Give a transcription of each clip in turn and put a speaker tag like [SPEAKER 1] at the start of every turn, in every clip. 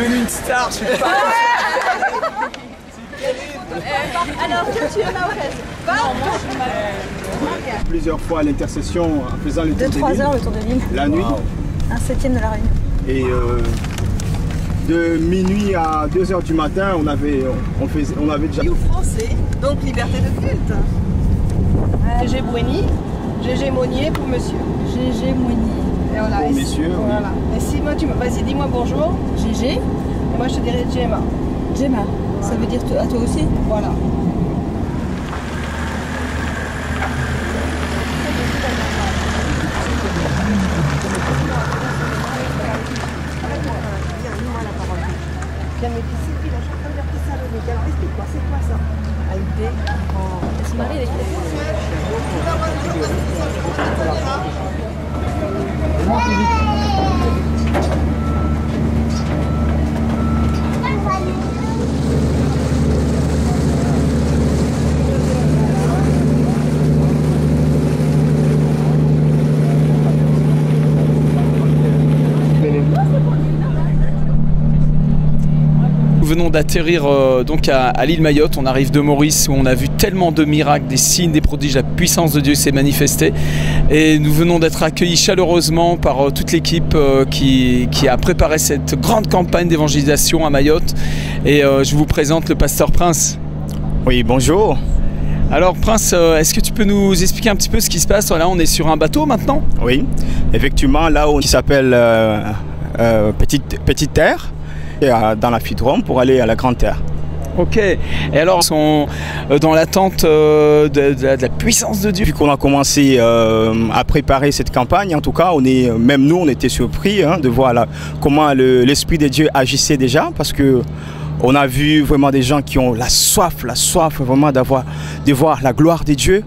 [SPEAKER 1] devenu une star, je sais pas.
[SPEAKER 2] Alors, tu es Mahoraise.
[SPEAKER 3] Plusieurs fois à l'intercession en faisant le tour de l'île.
[SPEAKER 2] 2-3 heures le tour de l'île.
[SPEAKER 3] La nuit.
[SPEAKER 2] Un septième de la Réunion.
[SPEAKER 3] Et de minuit à 2 h du matin, on avait déjà...
[SPEAKER 4] Français, donc liberté de culte. Gégé Bouéni, Gégé Monnier pour monsieur.
[SPEAKER 2] Gégé Moigny.
[SPEAKER 4] Et voilà.
[SPEAKER 3] Pour
[SPEAKER 4] Et si-
[SPEAKER 3] messieurs, oui.
[SPEAKER 4] Voilà. Et si moi, vas-y, dis-moi bonjour.
[SPEAKER 2] Gégé.
[SPEAKER 4] Et moi, je te dirai Gemma.
[SPEAKER 2] Gemma. Ça veut dire à toi aussi?
[SPEAKER 4] Voilà. Viens m'épicer, puis là, je suis en train de faire petit salonique. Alors, explique-moi, c'est quoi ça? AIP
[SPEAKER 2] Se marie avec
[SPEAKER 1] Nous venons d'atterrir donc à l'île Mayotte. On arrive de Maurice où on a vu tellement de miracles, des signes, des prodiges. La puissance de Dieu s'est manifestée. Et nous venons d'être accueillis chaleureusement par toute l'équipe qui a préparé cette grande campagne d'évangélisation à Mayotte. Et je vous présente le pasteur Prince.
[SPEAKER 3] Oui, bonjour.
[SPEAKER 1] Alors Prince, est-ce que tu peux nous expliquer un petit peu ce qui se passe? Là, on est sur un bateau maintenant.
[SPEAKER 3] Oui, effectivement, là où il s'appelle Petite Terre, dans la Fidrome pour aller à la Grande Terre.
[SPEAKER 1] Ok, et alors ils sont dans l'attente de la puissance de Dieu.
[SPEAKER 3] Depuis qu'on a commencé à préparer cette campagne, en tout cas, même nous, on était surpris de voir comment l'Esprit de Dieu agissait déjà, parce que on a vu vraiment des gens qui ont la soif vraiment de voir la gloire de Dieu.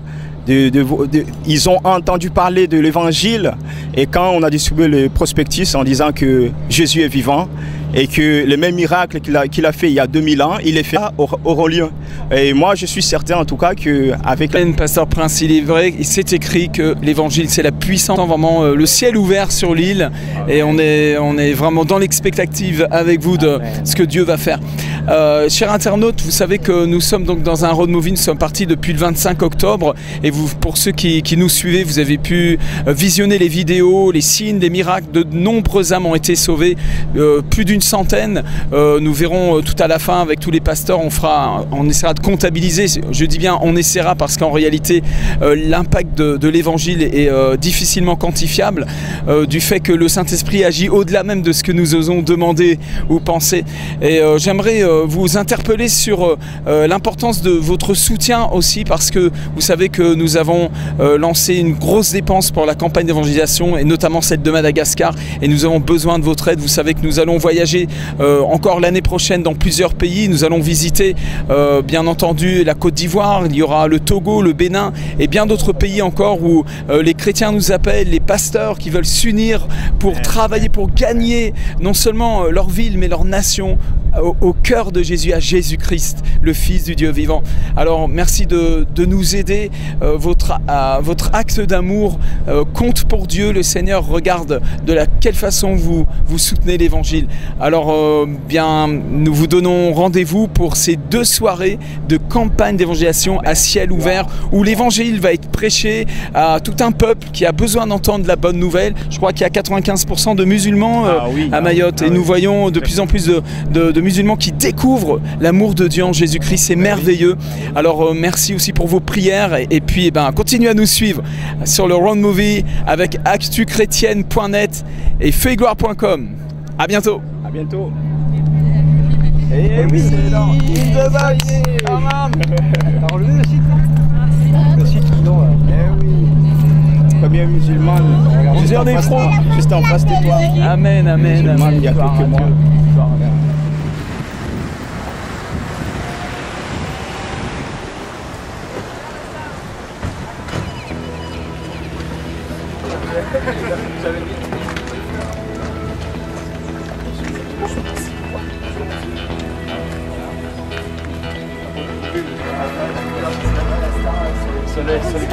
[SPEAKER 3] Ils ont entendu parler de l'évangile, et quand on a distribué le prospectus en disant que Jésus est vivant et que les mêmes miracles qu'il a fait il y a 2000 ans, il les fait auront lieu. Et moi je suis certain en tout cas qu'avec
[SPEAKER 1] Pasteur Prince, il est vrai, il s'est écrit que l'évangile c'est la puissance, vraiment le ciel ouvert sur l'île, et on est vraiment dans l'expectative avec vous de ce que Dieu va faire. Chers internautes, vous savez que nous sommes donc dans un road movie, nous sommes partis depuis le 25 octobre, et vous, pour ceux qui nous suivez, vous avez pu visionner les vidéos, les signes, les miracles. De nombreuses âmes ont été sauvées, plus d'une centaine. Nous verrons tout à la fin avec tous les pasteurs, on essaiera de comptabiliser. Je dis bien on essaiera parce qu'en réalité l'impact de l'évangile est difficilement quantifiable, du fait que le Saint-Esprit agit au-delà même de ce que nous osons demander ou penser. Et j'aimerais vous interpeller sur l'importance de votre soutien aussi, parce que vous savez que nous avons lancé une grosse dépense pour la campagne d'évangélisation, et notamment celle de Madagascar, et nous avons besoin de votre aide. Vous savez que nous allons voyager encore l'année prochaine dans plusieurs pays. Nous allons visiter bien entendu la Côte d'Ivoire, il y aura le Togo, le Bénin et bien d'autres pays encore où les chrétiens nous appellent, les pasteurs qui veulent s'unir pour travailler, pour gagner non seulement leur ville mais leur nation au cœur de Jésus, à Jésus-Christ, le Fils du Dieu vivant. Alors merci de nous aider. Votre acte d'amour compte pour Dieu. Le Seigneur regarde de quelle façon vous soutenez l'évangile. Alors bien, nous vous donnons rendez-vous pour ces 2 soirées de campagne d'évangélisation à ciel ouvert, où l'évangile va être prêché à tout un peuple qui a besoin d'entendre la bonne nouvelle. Je crois qu'il y a 95% de musulmans à Mayotte, et nous voyons de plus en plus de musulmans qui découvrent l'amour de Dieu en Jésus-Christ. C'est merveilleux. Alors merci aussi pour vos prières, et puis continuez à nous suivre sur le Road Movie avec actuchrétienne.net et feuillegloire.com. À bientôt.
[SPEAKER 3] À bientôt.
[SPEAKER 1] Et oui,
[SPEAKER 3] Alors le site, non. Eh oui. Première musulmane, juste en face de toi.
[SPEAKER 1] Amen, amen, amen.
[SPEAKER 3] Il y a quelques mois. Soleil, soleil,